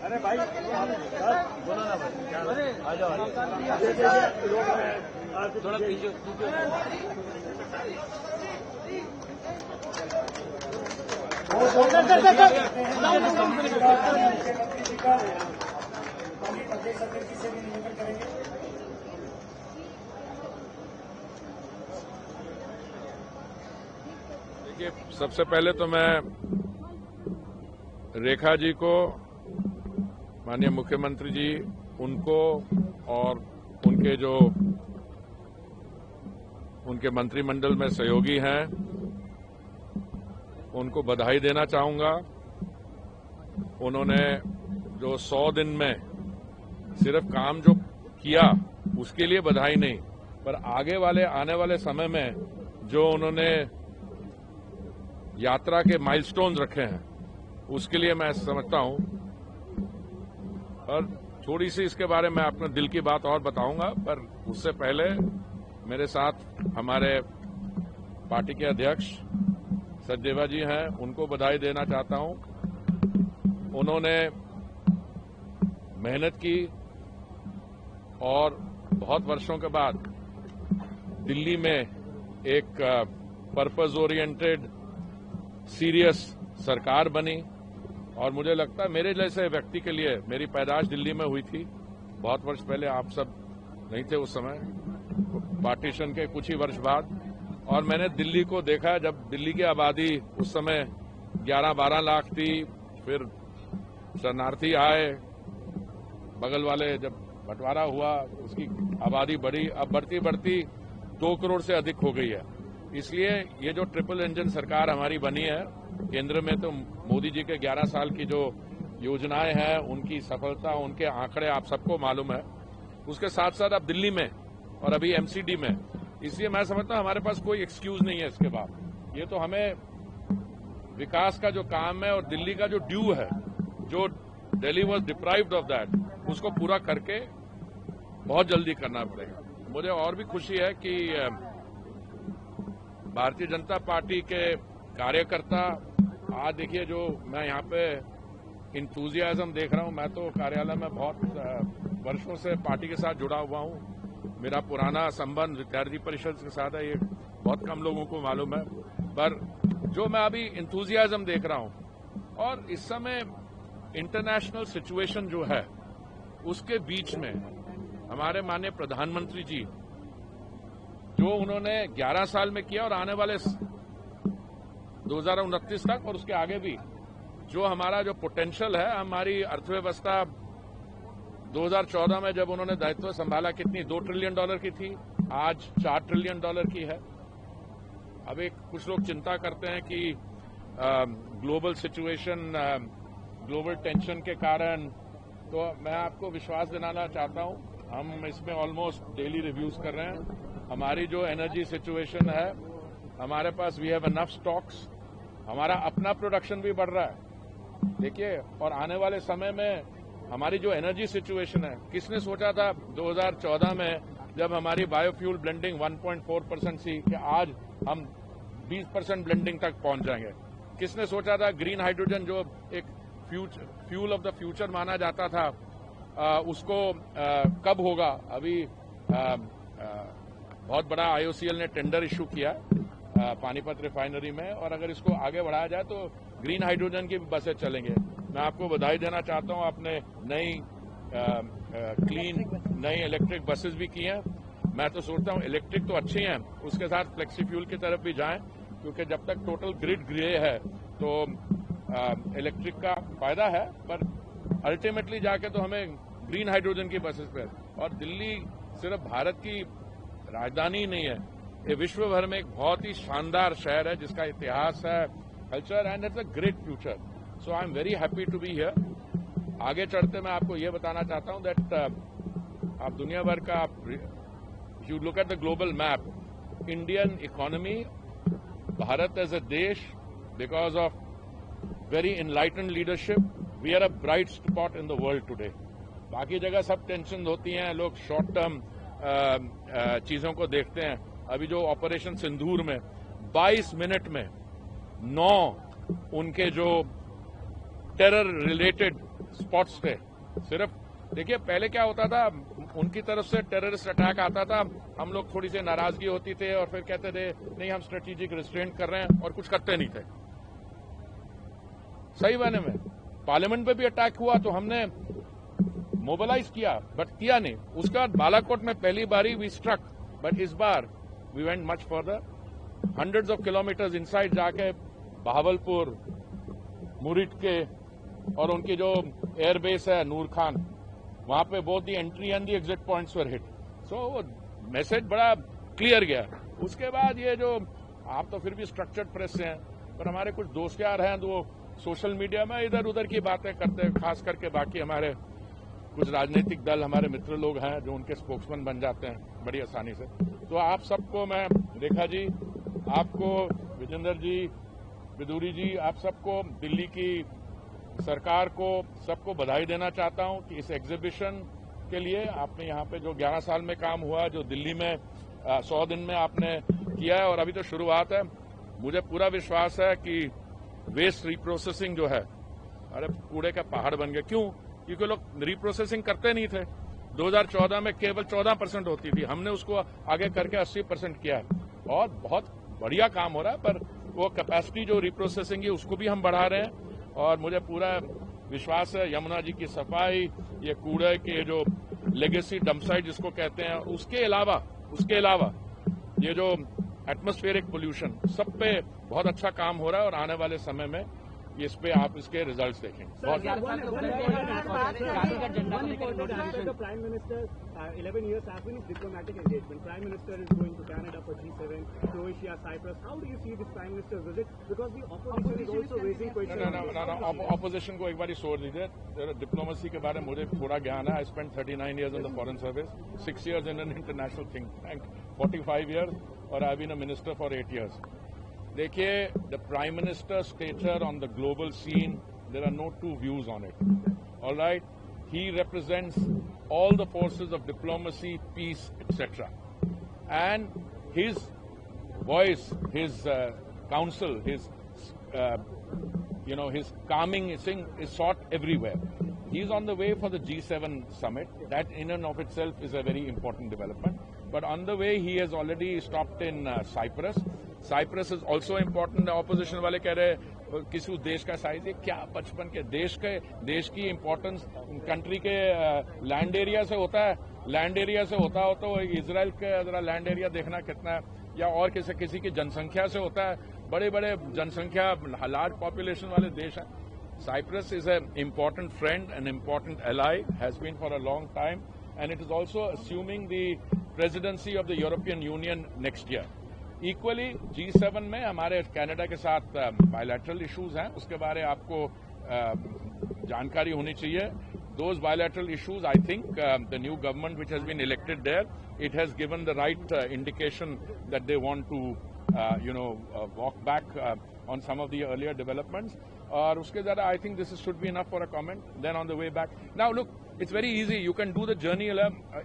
अरे भाई बोलो ना भाई, आ जाओ थोड़ा पीछे। देखिए, सबसे पहले तो मैं रेखा जी को, माननीय मुख्यमंत्री जी, उनको और उनके मंत्रिमंडल में सहयोगी हैं, उनको बधाई देना चाहूंगा। उन्होंने जो 100 दिन में सिर्फ काम जो किया उसके लिए बधाई नहीं, पर आने वाले समय में जो उन्होंने यात्रा के माइलस्टोन्स रखे हैं उसके लिए मैं समझता हूं। और थोड़ी सी इसके बारे में अपने दिल की बात और बताऊंगा, पर उससे पहले मेरे साथ हमारे पार्टी के अध्यक्ष सचदेवा जी हैं, उनको बधाई देना चाहता हूं। उन्होंने मेहनत की और बहुत वर्षों के बाद दिल्ली में एक पर्पस ओरिएंटेड सीरियस सरकार बनी। और मुझे लगता है मेरे जैसे व्यक्ति के लिए, मेरी पैदाइश दिल्ली में हुई थी बहुत वर्ष पहले, आप सब नहीं थे उस समय, पार्टीशन के कुछ ही वर्ष बाद, और मैंने दिल्ली को देखा जब दिल्ली की आबादी उस समय 11-12 लाख थी। फिर शरणार्थी आए, बगल वाले जब बंटवारा हुआ उसकी आबादी बढ़ी, अब बढ़ती बढ़ती 2 करोड़ से अधिक हो गई है। इसलिए ये जो ट्रिपल इंजन सरकार हमारी बनी है केंद्र में, तो मोदी जी के 11 साल की जो योजनाएं हैं उनकी सफलता, उनके आंकड़े आप सबको मालूम है। उसके साथ साथ अब दिल्ली में और अभी एमसीडी में, इसलिए मैं समझता हूं हमारे पास कोई एक्सक्यूज नहीं है इसके बाद। ये तो हमें विकास का जो काम है और दिल्ली का जो ड्यू है, जो Delhi was deprived of that, उसको पूरा करके बहुत जल्दी करना पड़ेगा। मुझे और भी खुशी है कि भारतीय जनता पार्टी के कार्यकर्ता, आज देखिए जो मैं यहाँ पे इंथुजियाज्म देख रहा हूँ, मैं तो कार्यालय में बहुत वर्षों से पार्टी के साथ जुड़ा हुआ हूँ। मेरा पुराना संबंध विद्यार्थी परिषद के साथ है, ये बहुत कम लोगों को मालूम है, पर जो मैं अभी इंथुजियाज्म देख रहा हूँ और इस समय इंटरनेशनल सिचुएशन जो है उसके बीच में हमारे माननीय प्रधानमंत्री जी जो उन्होंने 11 साल में किया और आने वाले 2029 तक और उसके आगे भी जो हमारा जो पोटेंशियल है, हमारी अर्थव्यवस्था 2014 में जब उन्होंने दायित्व संभाला कितनी $2 ट्रिलियन की थी, आज $4 ट्रिलियन की है। अब कुछ लोग चिंता करते हैं कि ग्लोबल सिचुएशन, ग्लोबल टेंशन के कारण, तो मैं आपको विश्वास दिलाना चाहता हूं, हम इसमें ऑलमोस्ट डेली रिव्यूज कर रहे हैं। हमारी जो एनर्जी सिचुएशन है, हमारे पास वी हैव एनफ स्टॉक्स, हमारा अपना प्रोडक्शन भी बढ़ रहा है। देखिए, और आने वाले समय में हमारी जो एनर्जी सिचुएशन है, किसने सोचा था 2014 में जब हमारी बायोफ्यूल ब्लेंडिंग 1.4% थी कि आज हम 20% ब्लेंडिंग तक पहुंच जाएंगे। किसने सोचा था ग्रीन हाइड्रोजन जो एक फ्यूल ऑफ द फ्यूचर माना जाता था, उसको कब होगा। अभी बहुत बड़ा आईओसीएल ने टेंडर इश्यू किया पानीपत रिफाइनरी में, और अगर इसको आगे बढ़ाया जाए तो ग्रीन हाइड्रोजन की बसें चलेंगे। मैं आपको बधाई देना चाहता हूं, आपने नई क्लीन नई इलेक्ट्रिक बसेस भी की हैं। मैं तो सोचता हूं इलेक्ट्रिक तो अच्छी हैं, उसके साथ फ्लेक्सी फ्यूल की तरफ भी जाएं, क्योंकि जब तक टोटल ग्रिड ग्रे है तो इलेक्ट्रिक का फायदा है, पर अल्टीमेटली जाके तो हमें ग्रीन हाइड्रोजन की बसेस पे। और दिल्ली सिर्फ भारत की राजधानी नहीं है, ये विश्व भर में एक बहुत ही शानदार शहर है जिसका इतिहास है, culture, and it's a great future. So I am very happy to be here. आगे चढ़ते मैं आपको ये बताना चाहता हूं दैट आप दुनिया भर का, you look at the global map, Indian economy, Bharat as a देश, because of very enlightened leadership, we are a bright spot in the world today. बाकी जगह सब टेंशन होती हैं, लोग शॉर्ट टर्म चीजों को देखते हैं। अभी जो ऑपरेशन सिंदूर में 22 मिनट में 9 उनके जो टेरर रिलेटेड स्पॉट्स थे। सिर्फ देखिए पहले क्या होता था, उनकी तरफ से टेररिस्ट अटैक आता था, हम लोग थोड़ी सी नाराजगी होती थे और फिर कहते थे नहीं हम स्ट्रेटेजिक रिस्ट्रेंट कर रहे हैं और कुछ करते नहीं थे। सही मायने में पार्लियामेंट पे भी अटैक हुआ तो हमने मोबिलाइज किया बट किया नहीं। उसके बाद बालाकोट में पहली बारी वी स्ट्रक, बट इस बार we went much further, hundreds of kilometres inside जाके बहावलपुर, मुरिट के और उनकी जो एयरबेस है नूर खान, वहां पे both the entry and the exit points were hit. So message बड़ा क्लियर गया। उसके बाद ये जो आप तो फिर भी स्ट्रक्चर्ड प्रेस से हैं, पर हमारे कुछ दोस्त यार हैं तो वो सोशल मीडिया में इधर उधर की बातें करते हैं, खास करके बाकी हमारे कुछ राजनीतिक दल, हमारे मित्र लोग हैं जो उनके स्पोक्समैन बन जाते हैं बड़ी आसानी से। तो आप सबको मैं, रेखा जी, आपको, विजेंद्र जी, विदुरी जी, आप सबको, दिल्ली की सरकार को, सबको बधाई देना चाहता हूं कि इस एग्जीबिशन के लिए आपने यहाँ पे जो 11 साल में काम हुआ, जो दिल्ली में 100 दिन में आपने किया है, और अभी तो शुरुआत है। मुझे पूरा विश्वास है कि वेस्ट रिप्रोसेसिंग जो है, अरे कूड़े का पहाड़ बन गया। क्यों? क्योंकि लोग रिप्रोसेसिंग करते नहीं थे। 2014 में केवल 14% होती थी, हमने उसको आगे करके 80% किया है और बहुत बढ़िया काम हो रहा है। पर वो कैपेसिटी जो रिप्रोसेसिंग है उसको भी हम बढ़ा रहे हैं और मुझे पूरा विश्वास है यमुना जी की सफाई, ये कूड़े के जो लेगेसी डंप साइट जिसको कहते हैं, उसके अलावा ये जो एटमॉस्फेरिक पोल्यूशन, सब पे बहुत अच्छा काम हो रहा है और आने वाले समय में इस पे आप इसके रिजल्ट्स देखेंगे। बहुत Prime Minister, 11 years after his diplomatic engagement, Prime Minister is going to Canada for G7, Croatia, Cyprus. How do you see this Prime Minister's visit? Because the opposition is also raising questions. No, opposition को एक बार ही छोड़ दीजिए। Diplomacy के बारे में मुझे थोड़ा ज्ञान है। I spent 39 years in the foreign service, 6 years in an international think tank, 45 years, और I've been a minister for 8 years. देखिए, the Prime Minister's stature on the global scene, there are no two views on it. All right? He represents all the forces of diplomacy, peace, etc. And his voice, his counsel, his his calming thing is sought everywhere. He's on the way for the G7 summit. That in and of itself is a very important development. But on the way, he has already stopped in Cyprus. Cyprus is also important. Opposition वाले कह रहे किसी देश का size है क्या, 55 के देश की इम्पोर्टेंस कंट्री के लैंड एरिया से होता है। लैंड एरिया से होता हो तो इजराइल के जरा लैंड एरिया देखना कितना है, या और किसी की जनसंख्या से होता है। बड़े बड़े जनसंख्या, लार्ज पॉपुलेशन वाले देश हैं। Cyprus is an important friend, an important ally, has been for a long time, and it is also assuming the presidency of the European Union next year. Equally, G7 में हमारे Canada के साथ bilateral issues हैं, उसके बारे आपको जानकारी होनी चाहिए. Those bilateral issues, I think the new government which has been elected there, it has given the right indication that they want to, walk back on some of the earlier developments. और उसके ज़्यादा I think this should be enough for a comment. Then on the way back. Now look, it's very easy. You can do the journey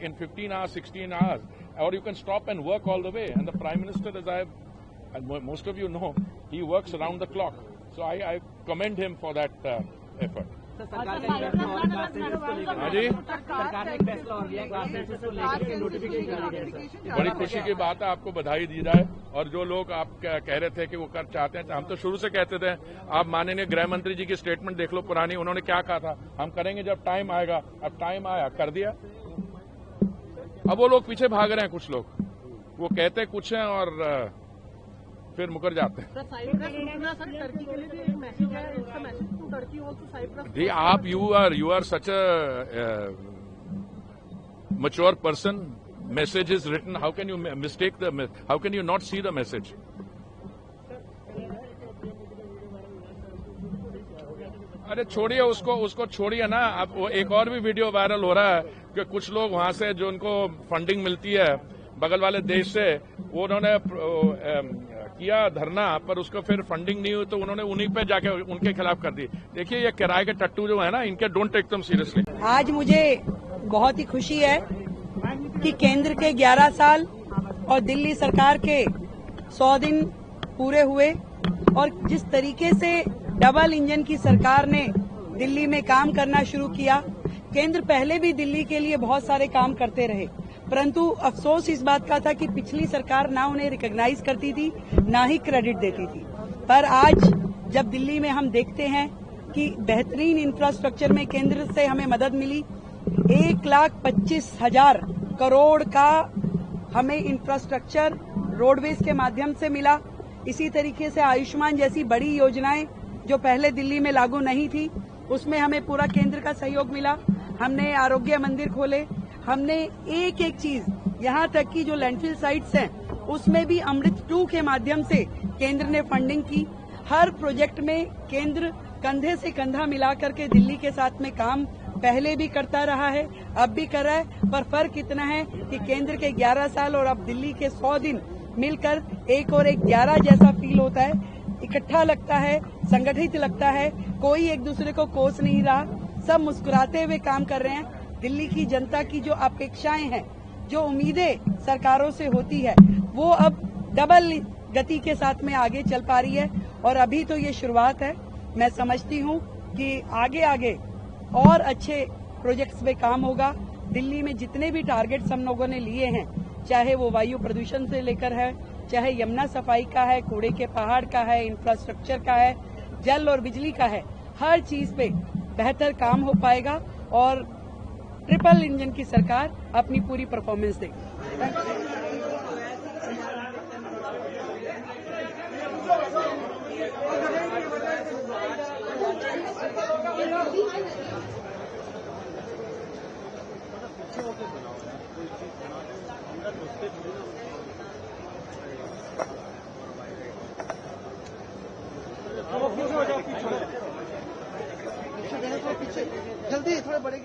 in 15 hours, 16 hours, or you can stop and work all the way. And the Prime Minister, and most of you know, he works around the clock. So I commend him for that effort. सरकार ने एक फैसला और लिया, class census को लेकर के notification जारी है। बड़ी खुशी की बात है, आपको बधाई दी जाए। और जो लोग आप कह रहे थे कि वो कर चाहते हैं, हम तो शुरू से कहते थे। आप माननीय गृह मंत्री जी की स्टेटमेंट देख लो पुरानी, उन्होंने क्या कहा था, हम करेंगे जब टाइम आएगा। अब टाइम आया, कर दिया। अब वो लोग पीछे भाग रहे हैं, कुछ लोग वो कहते कुछ हैं और फिर मुकर जाते हैं। जी, आप you are such a mature person. Message is written. How can you mistake how can you not see the message? अरे छोड़िए उसको छोड़िए ना। अब वो एक और भी वीडियो वायरल हो रहा है कि कुछ लोग वहां से जो उनको फंडिंग मिलती है बगल वाले देश से, वो उन्होंने किया धरना, पर उसको फिर फंडिंग नहीं हुई तो उन्होंने उन्हीं पे जाके उनके खिलाफ कर दी। देखिए, ये किराए के टट्टू जो है ना, इनके डोंट टेक देम सीरियसली। आज मुझे बहुत ही खुशी है कि केंद्र के 11 साल और दिल्ली सरकार के 100 दिन पूरे हुए। और जिस तरीके से डबल इंजन की सरकार ने दिल्ली में काम करना शुरू किया, केंद्र पहले भी दिल्ली के लिए बहुत सारे काम करते रहे, परंतु अफसोस इस बात का था कि पिछली सरकार ना उन्हें रिकॉग्नाइज करती थी, ना ही क्रेडिट देती थी। पर आज जब दिल्ली में हम देखते हैं कि बेहतरीन इंफ्रास्ट्रक्चर में केंद्र से हमें मदद मिली, 1,25,000 करोड़ का हमें इंफ्रास्ट्रक्चर रोडवेज के माध्यम से मिला। इसी तरीके से आयुष्मान जैसी बड़ी योजनाएं जो पहले दिल्ली में लागू नहीं थी, उसमें हमें पूरा केंद्र का सहयोग मिला। हमने आरोग्य मंदिर खोले, हमने एक एक चीज, यहाँ तक कि जो लैंडफिल साइट्स हैं उसमें भी अमृत 2 के माध्यम से केंद्र ने फंडिंग की। हर प्रोजेक्ट में केंद्र कंधे से कंधा मिलाकर के दिल्ली के साथ में काम पहले भी करता रहा है, अब भी कर रहा है। पर फर्क इतना है कि केंद्र के 11 साल और अब दिल्ली के 100 दिन मिलकर एक और एक 11 जैसा फील होता है, इकट्ठा लगता है, संगठित लगता है, कोई एक दूसरे को कोस नहीं रहा, सब मुस्कुराते हुए काम कर रहे हैं। दिल्ली की जनता की जो अपेक्षाएं हैं, जो उम्मीदें सरकारों से होती है, वो अब डबल गति के साथ में आगे चल पा रही है। और अभी तो ये शुरुआत है। मैं समझती हूँ कि आगे आगे और अच्छे प्रोजेक्ट्स में काम होगा। दिल्ली में जितने भी टारगेट्स हम लोगों ने लिए हैं, चाहे वो वायु प्रदूषण से लेकर है, चाहे यमुना सफाई का है, कूड़े के पहाड़ का है, इंफ्रास्ट्रक्चर का है, जल और बिजली का है, हर चीज पे बेहतर काम हो पाएगा और ट्रिपल इंजन की सरकार अपनी पूरी परफॉर्मेंस देगी। जल्दी थोड़े बड़े